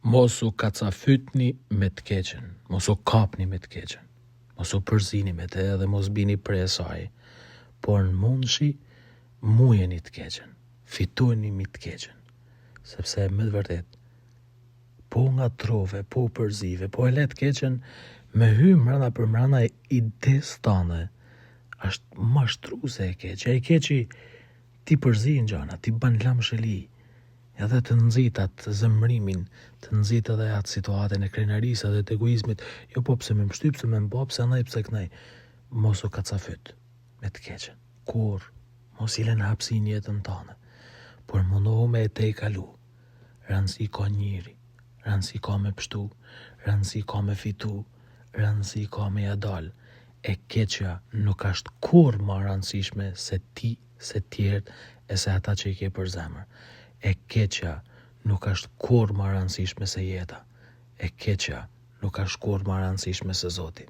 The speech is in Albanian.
Mos u kacafytni me të keqen, mos u kapni me të keqen, mos u përzini me të edhe mos bini prej saj, por në mundshi mujeni të keqen, fitojni mi të keqen, sepse me të vërtet, po nga trove, po përzive, po e le të keqen me hy mrena për mrena ides tane, është mashtruese e keqe, e keqi ti përzin gjana, ti ban lam shëli, edhe të nëzitat zemrimin, të nëzit edhe atë situatën e krenarisë edhe të egoizmit, jo po pse me më shtyp, pse me më bo, pse anaj, pse kënaj, mos u kacafyt me të keqen, kur, mos i len hapsin jetën tane, por mundohu me e te i kalu, rëndësi ka njëri, rëndësi ka me pështu, rëndësi ka me fitu, rëndësi ka me jadal, e keqja nuk ashtë kur ma rëndësishme se ti, se tjerët, e se ata që i ke për zemër. E keqja nuk është kur ma rëndësishme se jeta. E keqja nuk është kur ma rëndësishme se Zoti.